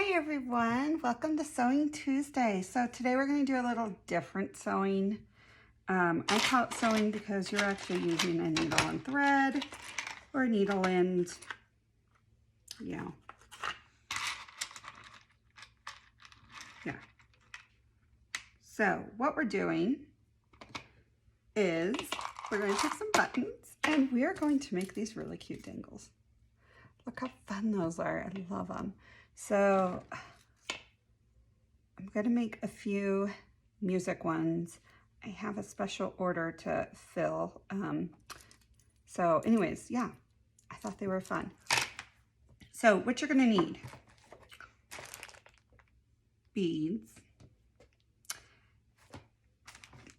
Hi everyone, welcome to Sewing Tuesday. So today we're going to do a little different sewing. I call it sewing because you're actually using a needle and thread or a needle and, yeah. So what we're doing is we're going to take some buttons and we are going to make these really cute dangles. Look how fun those are. I love them. So I'm going to make a few music ones. I have a special order to fill. So anyways, yeah, I thought they were fun. So what you're going to need: beads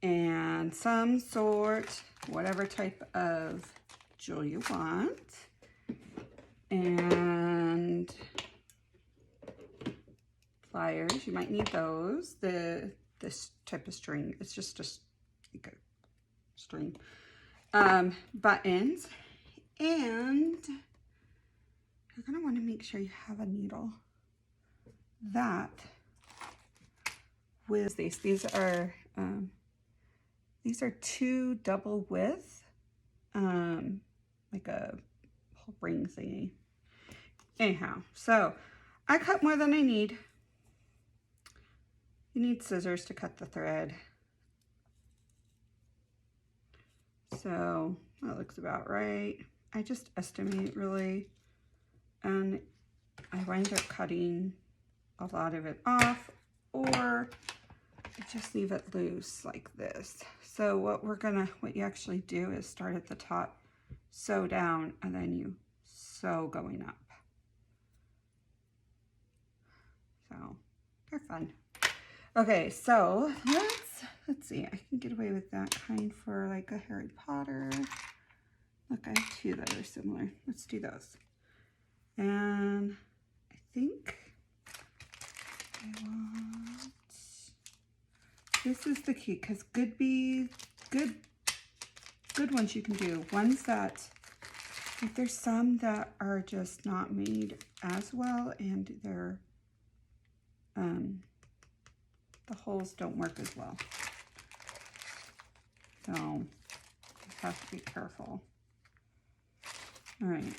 and some sort, whatever type of jewel you want, and pliers. You might need those. This type of string, it's just like a string. Buttons, and you're gonna want to make sure you have a needle that with these are 2 double width, like a whole ring thingy. Anyhow, so I cut more than I need. You need scissors to cut the thread. So that looks about right. I just estimate really, and I wind up cutting a lot of it off, or I just leave it loose like this. So what you actually do is start at the top, sew down, and then you sew going up. So they're fun. Okay, so let's see. I can get away with that kind for like a Harry Potter. Look, I have 2 that are similar. Let's do those. And I think I want, this is the key, because good ones you can do. Ones that, like, there's some that are just not made as well, and they're the holes don't work as well. So you have to be careful. All right.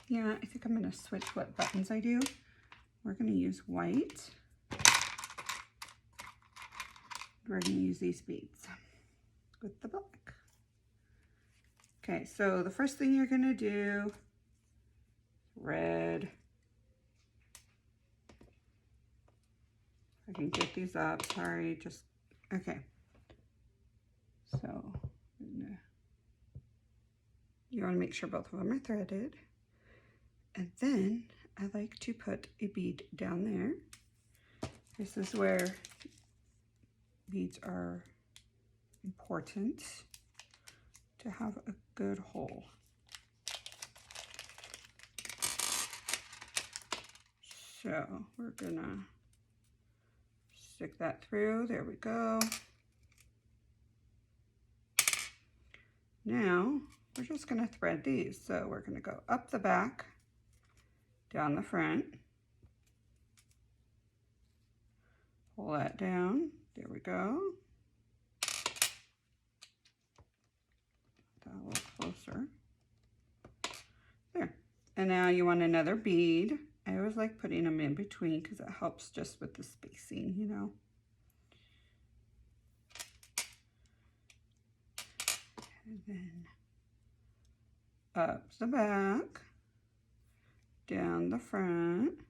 Yeah, I think I'm going to switch what buttons I do. We're going to use white. We're going to use these beads with the black. Okay, so the first thing you're going to do, red. I can get these up, sorry, just, okay. So, you want to make sure both of them are threaded. And then I like to put a bead down there. This is where beads are important, to have a good hole. So we're gonna stick that through. There we go. Now we're just going to thread these. So we're going to go up the back, down the front, pull that down. There we go. That a little closer. There. And now you want another bead. I always like putting them in between because it helps just with the spacing, you know. And then up the back, down the front,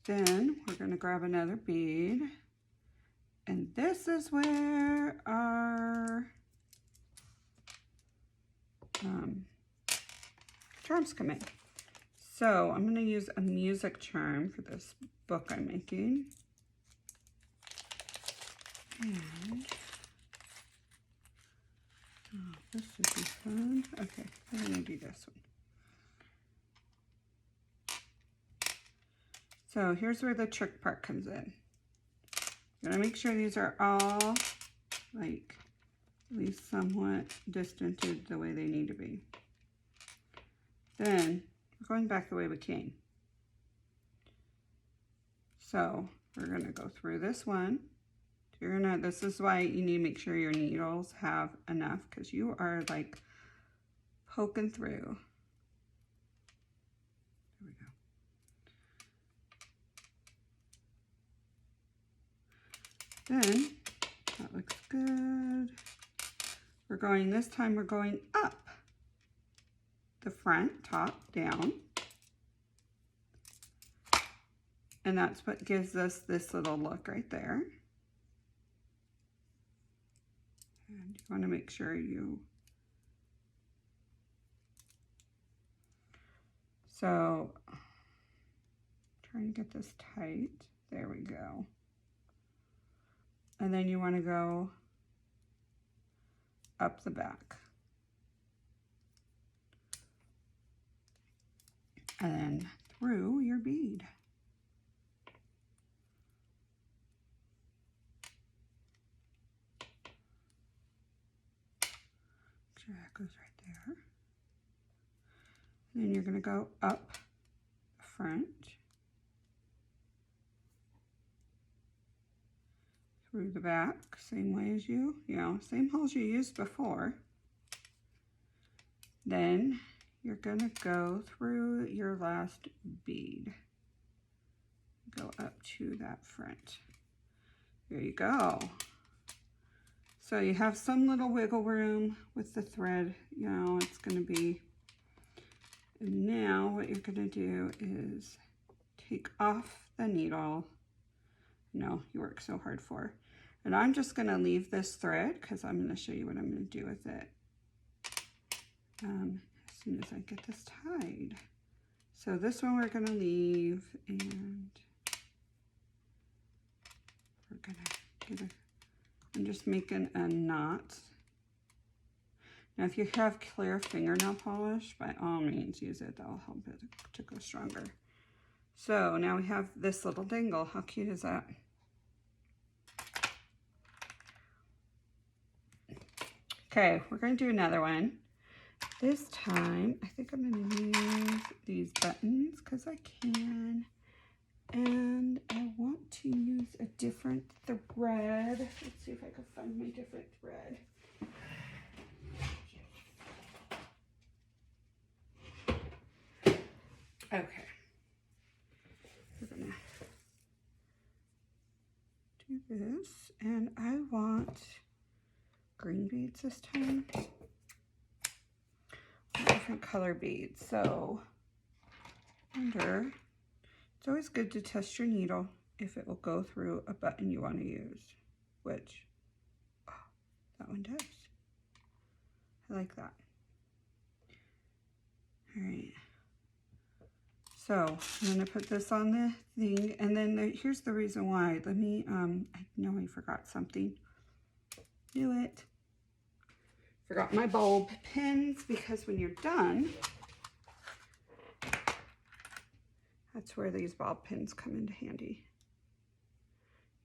then we're going to grab another bead, and this is where our charms come in. So I'm going to use a music charm for this book I'm making. And oh, this should be fun. Okay, I'm going to do this one. So here's where the trick part comes in. I'm going to make sure these are all like at least somewhat distanted the way they need to be. Then we're going back the way we came. So we're going to go through this one. This is why you need to make sure your needles have enough, because you are like poking through. There we go. Then that looks good. This time we're going up the front, top, down. And that's what gives us this little look right there. And you want to make sure you... So, trying to get this tight. There we go. And then you want to go up the back. And then through your bead. Sure that goes right there. And then you're going to go up the front, through the back, same way as same holes you used before. Then you're going to go through your last bead. Go up to that front. There you go. So you have some little wiggle room with the thread, it's going to be. And now what you're going to do is take off the needle. No, you work so hard for. And I'm just going to leave this thread because I'm going to show you what I'm going to do with it as soon as I get this tied. So this one we're going to leave, and we're going to get I'm just making a knot. Now, if you have clear fingernail polish, by all means use it. That'll help it to go stronger. So now we have this little dangle. How cute is that? Okay, we're going to do another one. This time, I think I'm going to use these buttons because I can. And I want to use a different thread. Let's see if I can find my different thread. Okay. We're gonna do this, and I want green beads this time. Different color beads. So, it's always good to test your needle if it will go through a button you want to use, which, that one does. I like that. All right. So I'm going to put this on the thing, and then here's the reason why. Let me, I know I forgot something. Knew it. Forgot my bulb pins, because when you're done, that's where these bulb pins come into handy.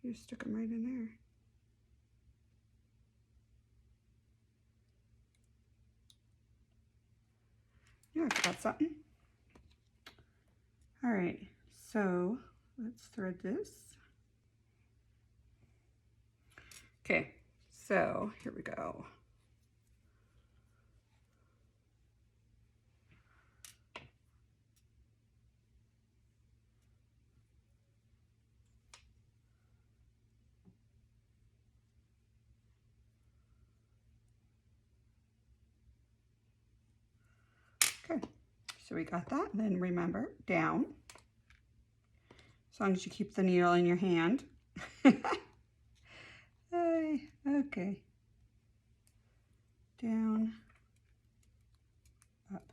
You stick them right in there. Yeah, I forgot something. All right, so let's thread this. Okay, so here we go. Okay, so we got that. Then remember, down. As long as you keep the needle in your hand. Okay. Down, up.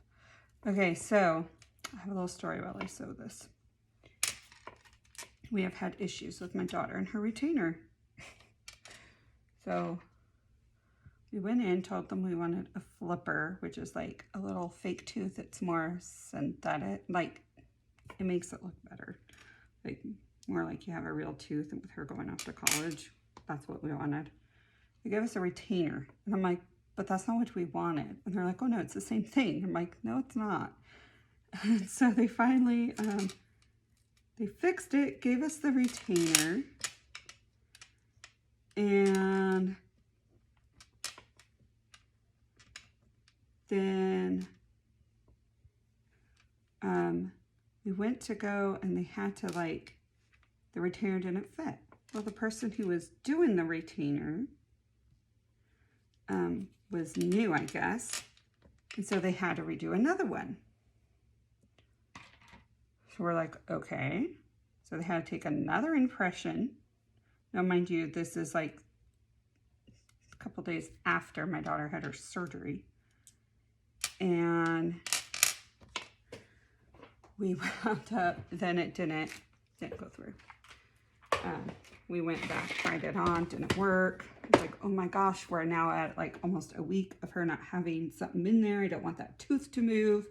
Okay, so I have a little story while I sew this. We have had issues with my daughter and her retainer. So we went in, told them we wanted a flipper, which is like a little fake tooth. It's more synthetic, like it makes it look better. Like more like you have a real tooth, and with her going off to college, that's what we wanted. they gave us a retainer. And I'm like, but that's not what we wanted. And they're like, oh no, it's the same thing. I'm like, no, it's not. And so they finally, they fixed it, gave us the retainer. And then we went to go and they had to like, the retainer didn't fit. Well, the person who was doing the retainer was new, I guess. And so they had to redo another one. So we're like, okay. So they had to take another impression. Now, mind you, this is like a couple days after my daughter had her surgery. And we wound up, then it didn't go through. We went back, tried it on, didn't work. It's like, oh my gosh, we're now at like almost a week of her not having something in there. I don't want that tooth to move.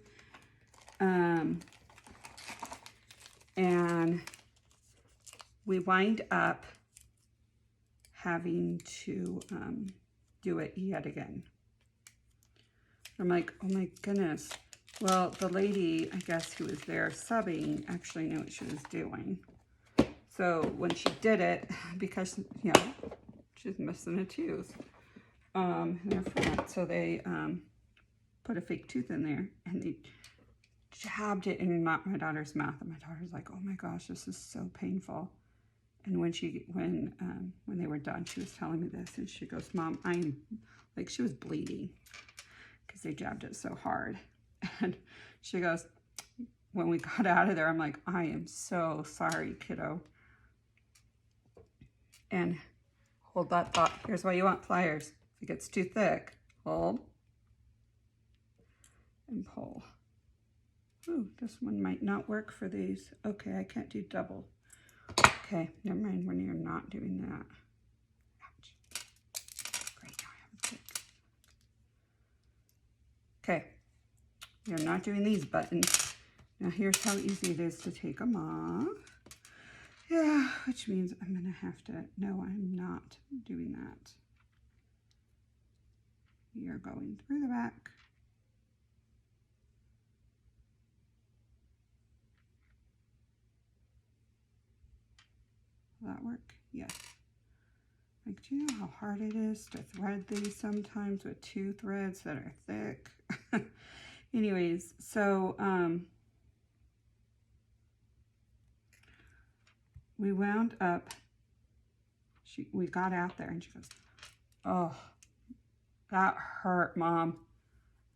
And we wind up having to do it yet again. I'm like, oh my goodness. Well, the lady, I guess, who was there subbing actually knew what she was doing. So when she did it, because, you know, she's missing a tooth in her front, so they put a fake tooth in there and they jabbed it in my daughter's mouth, and my daughter's like, oh my gosh, this is so painful. And when they were done, she was telling me this, and she goes, Mom, I'm like, she was bleeding because they jabbed it so hard. And she goes, when we got out of there, I'm like, I am so sorry, kiddo. And hold that thought. Here's why you want pliers. If it gets too thick, hold and pull. Ooh, this one might not work for these. Okay, I can't do double. Okay, never mind when you're not doing that. Ouch. Great, now I have a tick. Okay, you're not doing these buttons. Now here's how easy it is to take them off. Yeah, which means I'm gonna have to, no, I'm not doing that. You're going through the back. Will that work? Yes. Like, do you know how hard it is to thread these sometimes with two threads that are thick? Anyways, so we wound up, we got out there and she goes, oh, that hurt, Mom.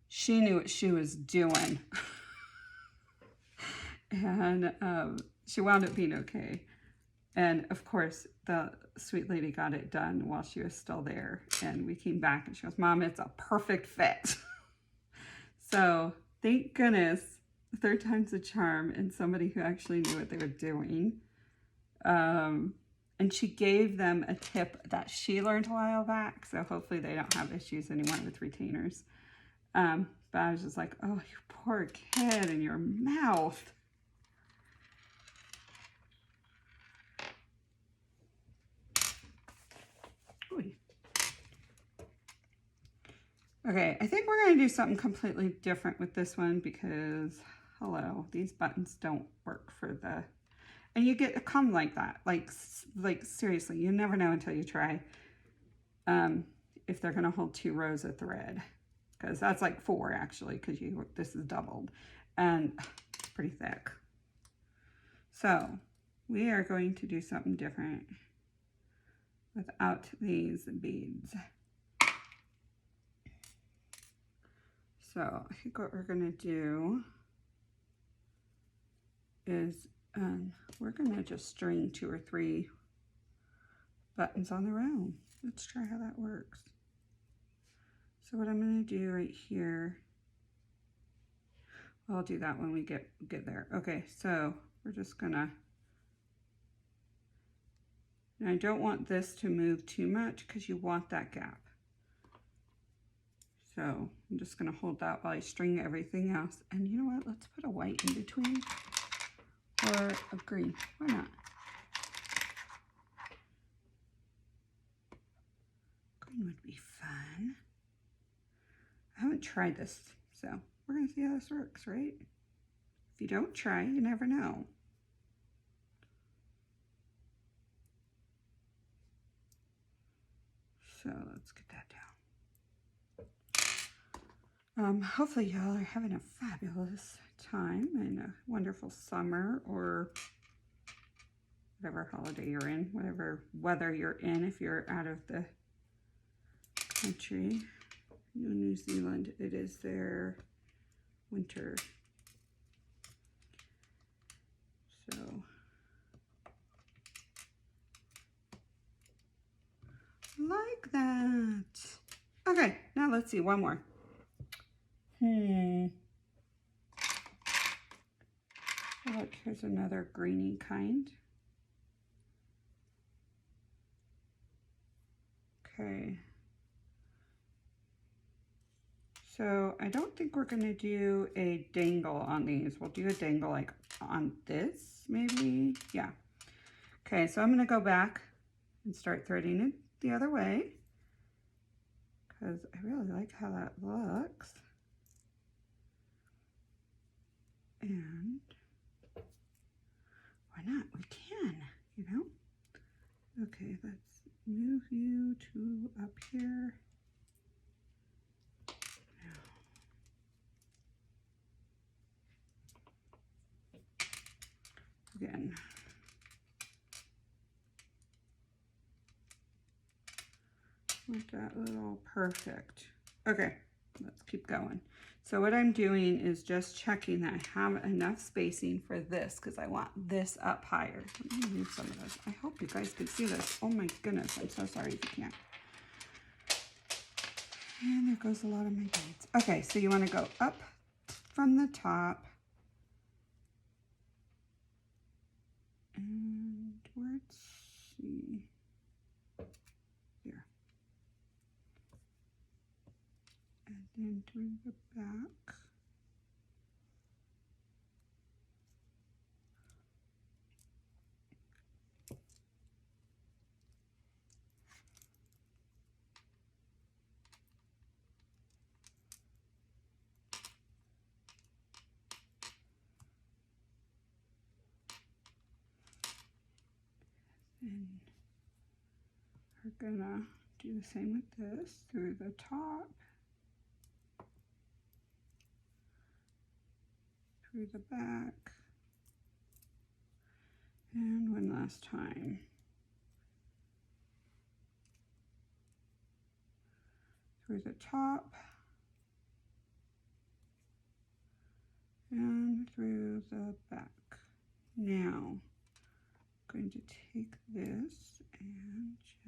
She knew what she was doing. And she wound up being okay. And of course, the sweet lady got it done while she was still there. And we came back and she goes, Mom, it's a perfect fit. So thank goodness, third time's a charm, and somebody who actually knew what they were doing. And she gave them a tip that she learned a while back. So hopefully they don't have issues anymore with retainers. But I was just like, oh, you poor kid and your mouth. Okay, I think we're going to do something completely different with this one because, hello, these buttons don't work for the, and you get a come like that. Like seriously, you never know until you try if they're going to hold 2 rows of thread, because that's like 4 actually, because this is doubled and it's pretty thick. So we are going to do something different without these beads. So I think what we're going to do is we're going to just string 2 or 3 buttons on their own. Let's try how that works. So what I'm going to do right here, I'll do that when we get there. Okay, so we're just going to, and I don't want this to move too much because you want that gap. So I'm just going to hold that while I string everything else. And you know what? Let's put a white in between or a green. Why not? Green would would be fun. I haven't tried this, so we're gonna see how this works, right? If you don't try, you never know. So let's get that down. Hopefully y'all are having a fabulous time and a wonderful summer, or whatever holiday you're in, whatever weather you're in if you're out of the country. New Zealand, it is their winter. So like that. Okay, now let's see one more. Look, here's another greeny kind. Okay. So I don't think we're going to do a dangle on these. We'll do a dangle like on this, maybe. Yeah. Okay, so I'm going to go back and start threading it the other way because I really like how that looks. And why not? We can, you know? Okay, let's move you to up here. Again. Make that little perfect. Okay, let's keep going. So what I'm doing is just checking that I have enough spacing for this because I want this up higher. Let me move some of this. I hope you guys can see this. Oh my goodness, I'm so sorry if you can't. And there goes a lot of my beads. Okay, so you want to go up from the top. And let's see. Here. And then through the back. And we're gonna do the same with this through the top, through the back, and one last time. Through the top, and through the back. Now, I'm going to take this and just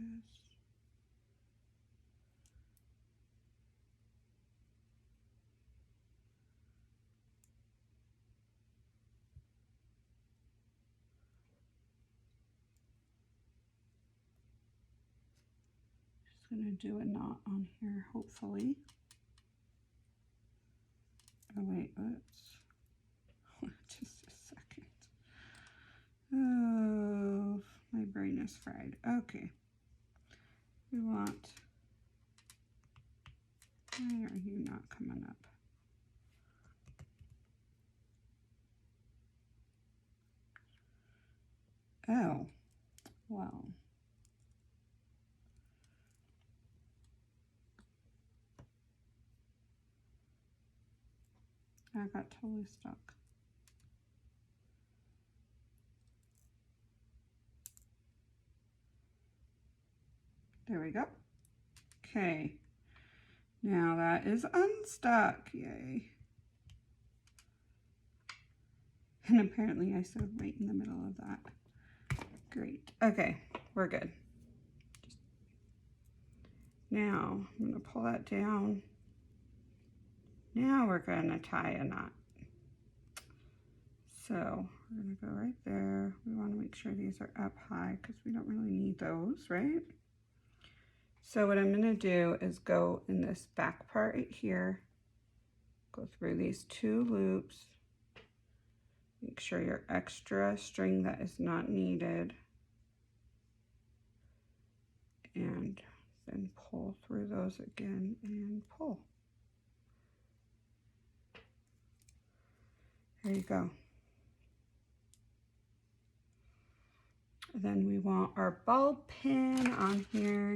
going to do a knot on here, hopefully. Oh wait, let's just a second. Oh, my brain is fried. Okay. We want, why are you not coming up? Oh, well. I got totally stuck. There we go. Okay. Now that is unstuck. Yay. And apparently I sewed right in the middle of that. Great. Okay, we're good. Now I'm going to pull that down. Now we're going to tie a knot. So we're going to go right there. We want to make sure these are up high because we don't really need those, right? So what I'm going to do is go in this back part right here, go through these 2 loops, make sure your extra string that is not needed, and and pull through those again and pull. There you go. And then we want our bulb pin on here.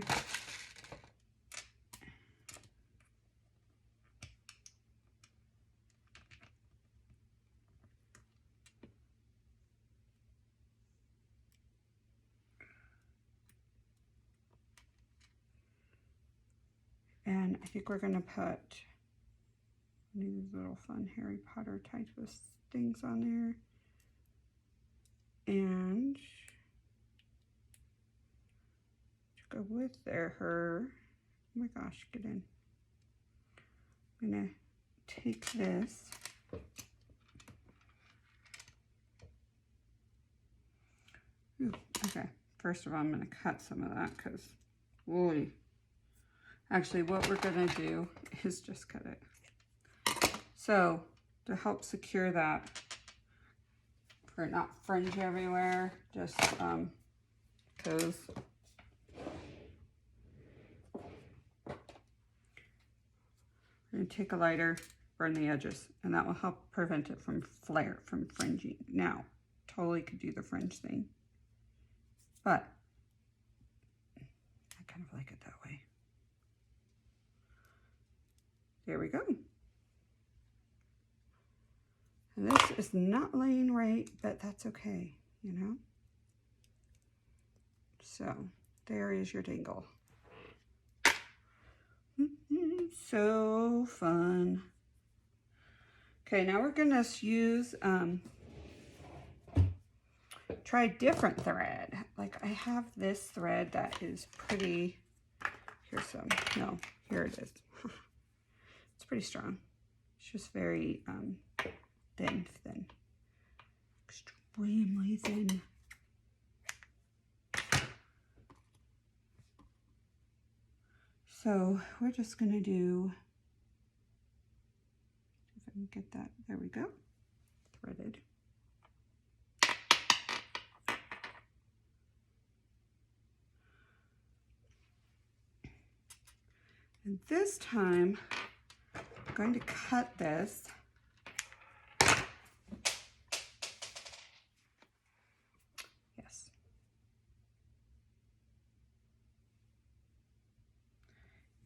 And I think we're gonna put these little fun Harry Potter type of things on there. And to go with her, oh my gosh, get in. I'm gonna take this. Ooh, okay, first of all, I'm gonna cut some of that because, whoa. Actually, what we're gonna do is just cut it. So, to help secure that, for it not fringe everywhere, just because we're gonna take a lighter, burn the edges, and that will help prevent it from from fringing. Now, totally could do the fringe thing, but I kind of like it that way. There we go. And this is not laying right, but that's okay, you know? So, there is your dangle. So fun. Okay, now we're gonna use, try different thread. Like I have this thread that is pretty, here's some, no, here it is. It's pretty strong. It's just very thin, extremely thin. So we're just gonna do, if I can get that, there we go, threaded. And this time, I'm going to cut this. Yes.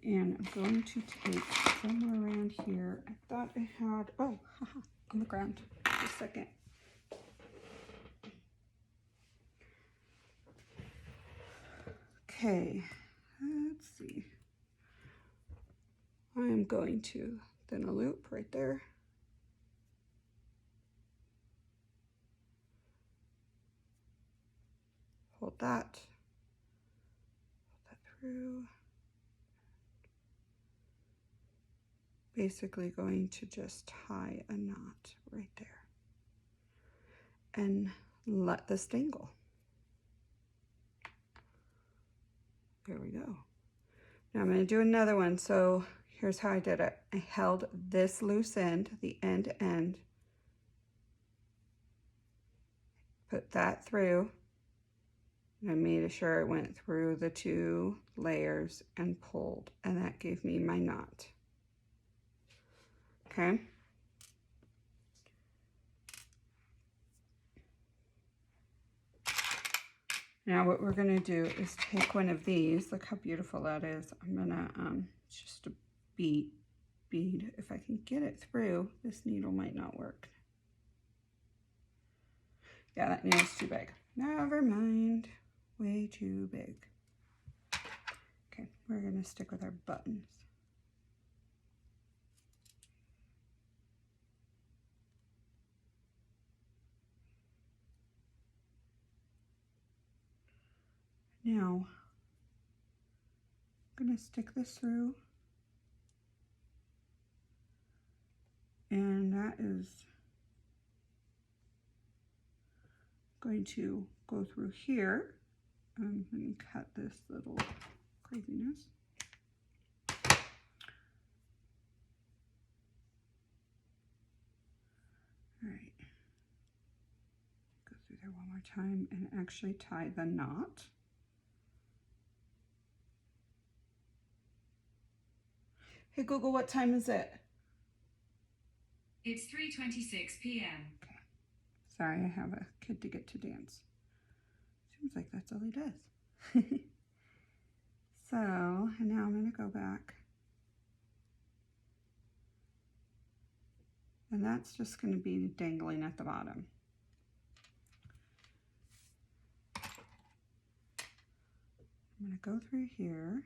And I'm going to take somewhere around here. I thought I had, oh, haha, on the ground. Just a second. Okay, let's see. I'm going to thin a loop right there. Hold that through. Basically going to just tie a knot right there and let this dangle. There we go. Now I'm going to do another one. So here's how I did it. I held this loose end, the end, put that through, and I made sure it went through the 2 layers and pulled, and that gave me my knot. Okay. Now what we're gonna do is take one of these. Look how beautiful that is. I'm gonna, it's just a bead. If I can get it through, this needle might not work. Yeah, that needle's too big. Never mind, way too big. Okay, we're gonna stick with our buttons. Now, I'm gonna stick this through, and that is going to go through here. Let me cut this little craziness. All right, go through there one more time and actually tie the knot. Hey Google, what time is it? It's 3:26 p.m. Okay. Sorry, I have a kid to get to dance. Seems like that's all he does. So, and now I'm going to go back. And that's just going to be dangling at the bottom. I'm going to go through here.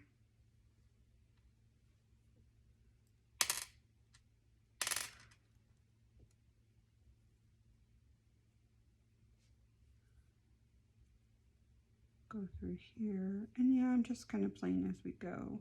Go through here. And yeah, I'm just kind of playing as we go.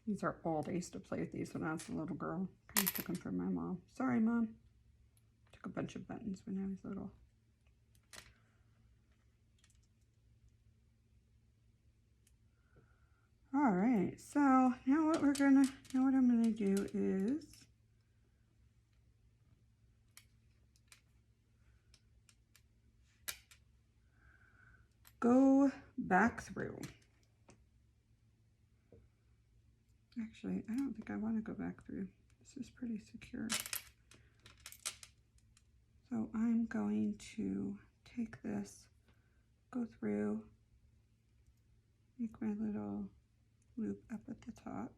These are old. I used to play with these when I was a little girl. Kind of took them from my mom. Sorry, Mom. Took a bunch of buttons when I was little. All right, so now what I'm gonna do is go back through. Actually, I don't think I want to go back through. This is pretty secure. So I'm going to take this, go through, make my little loop up at the top.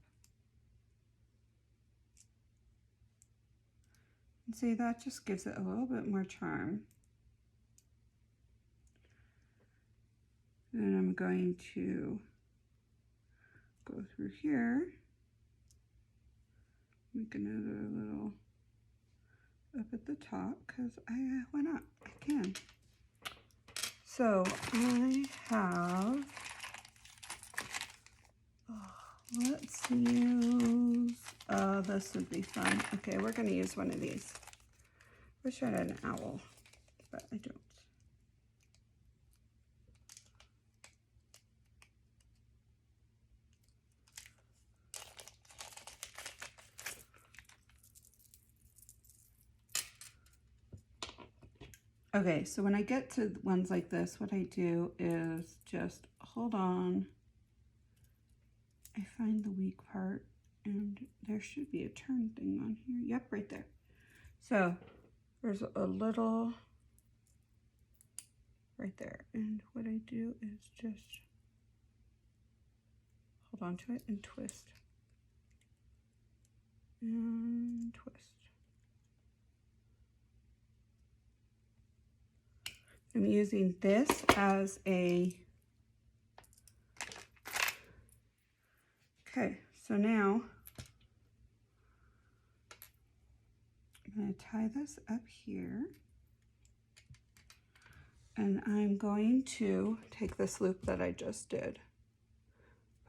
And see, that just gives it a little bit more charm. And I'm going to go through here, make another little up at the top, because why not? I can. So I have, let's use, this would be fun. Okay, we're going to use one of these. Wish I had an owl, but I don't. Okay, so when I get to ones like this, what I do is just hold on. I find the weak part, and there should be a turn thing on here. Yep, right there. So there's a little right there. And what I do is just hold on to it and twist. And twist. I'm using this as a, okay, so now I'm going to tie this up here. And I'm going to take this loop that I just did,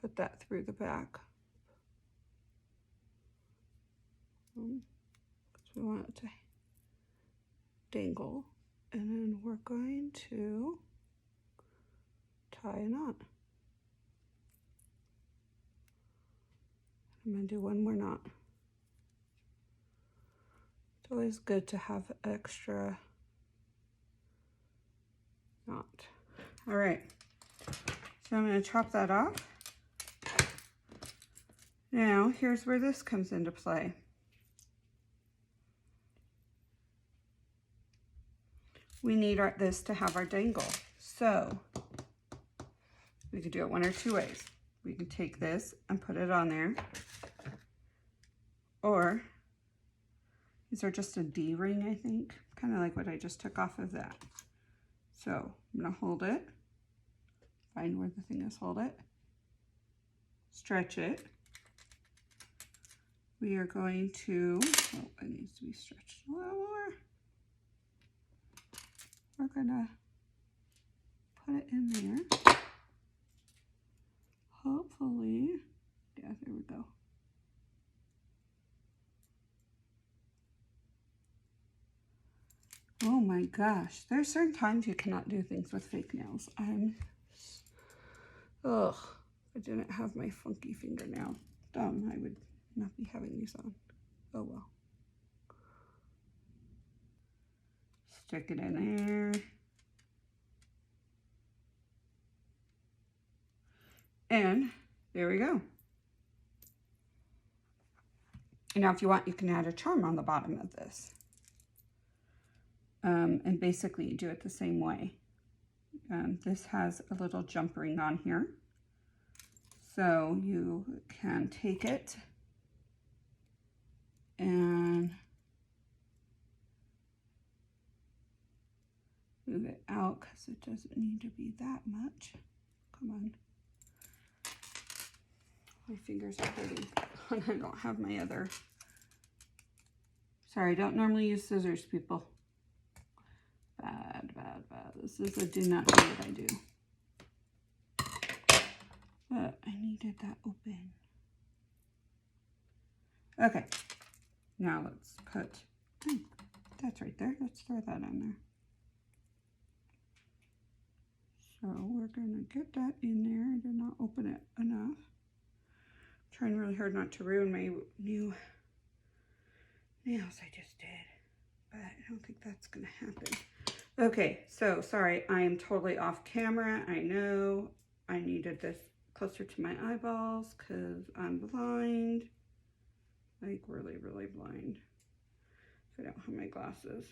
put that through the back. Because we want it to dangle. And then we're going to tie a knot. I'm going to do one more knot. It's always good to have extra knot. All right, so I'm going to chop that off. Now, here's where this comes into play. We need this to have our dangle. So we could do it one or two ways. We can take this and put it on there, or these are just a D-ring, I think, kind of like what I just took off of that. So I'm gonna hold it, find where the thing is, hold it, stretch it. We are going to, oh, it needs to be stretched a little more. We're gonna put it in there. Hopefully, yeah, there we go. Oh my gosh, there's certain times you cannot do things with fake nails. Ugh, if I didn't have my funky fingernail thumb, I would not be having these on. Oh well. Stick it in there. And there we go. Now if you want, you can add a charm on the bottom of this. And basically you do it the same way. This has a little jump ring on here. So you can take it and move it out because it doesn't need to be that much. Come on. My fingers are hurting. I don't have my other. Sorry, I don't normally use scissors, people. Bad, bad, bad. This is a do not do what I do. But I needed that open. Okay. Now let's put, that's right there. Let's throw that on there. So we're going to get that in there. I did not open it enough. I'm trying really hard not to ruin my new nails I just did. But I don't think that's going to happen. Okay, so sorry, I am totally off camera. I know I needed this closer to my eyeballs because I'm blind. Like really, really blind. So I don't have my glasses.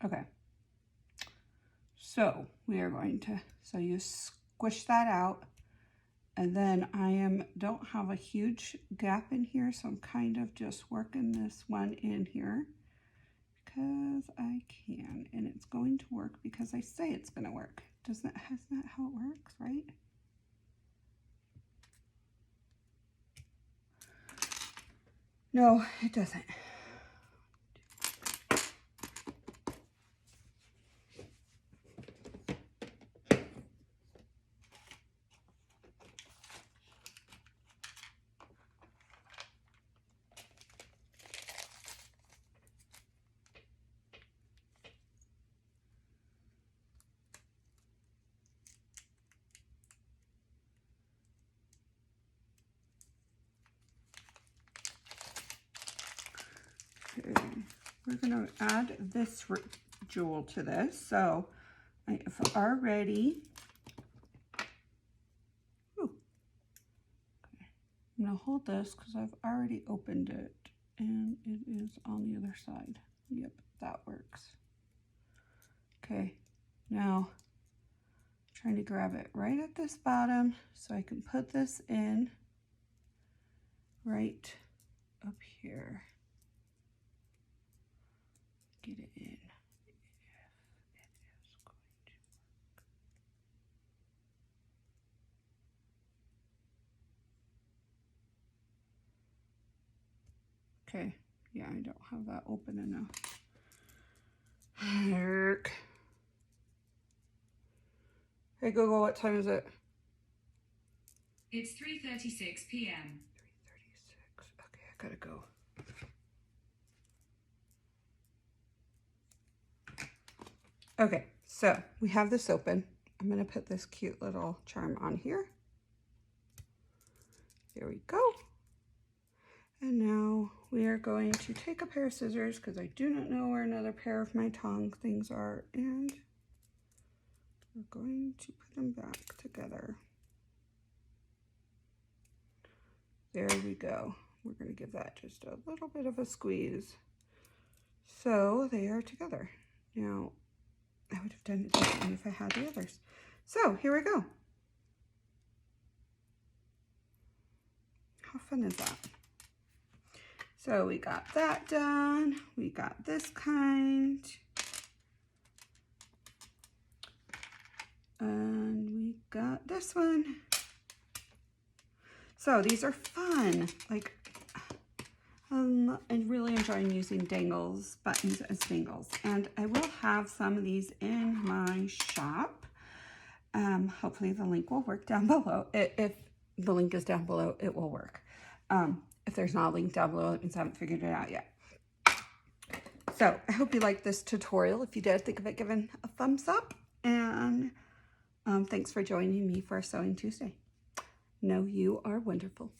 Okay, so we are going to, so you squish that out, and then don't have a huge gap in here, so I'm kind of just working this one in here because I can, and it's going to work because I say it's going to work. Isn't that how it works, right? No, it doesn't. Okay, we're going to add this jewel to this. So I've already, okay, I'm going to hold this because I've already opened it and it is on the other side. Yep, that works. Okay, now I'm trying to grab it right at this bottom so I can put this in right up here. Get it in. If it is going to work. Okay, yeah, I don't have that open enough. Hey Google, what time is it? It's 3:36 p.m. 3:36. Okay, I gotta go. Okay, so we have this open. I'm gonna put this cute little charm on here. There we go. And now we are going to take a pair of scissors because I do not know where another pair of my tongue things are, and we're going to put them back together. There we go. We're going to give that just a little bit of a squeeze. So they are together. Now, I would have done it differently if I had the others. So here we go. How fun is that? So we got that done. We got this kind. And we got this one. So these are fun. Like, I'm really enjoying using dangles, buttons as dangles. And I will have some of these in my shop. Hopefully the link will work down below. If the link is down below, it will work. If there's not a link down below, it means I haven't figured it out yet. So I hope you liked this tutorial. If you did, think of it giving a thumbs up. And thanks for joining me for Sewing Tuesday. Know you are wonderful.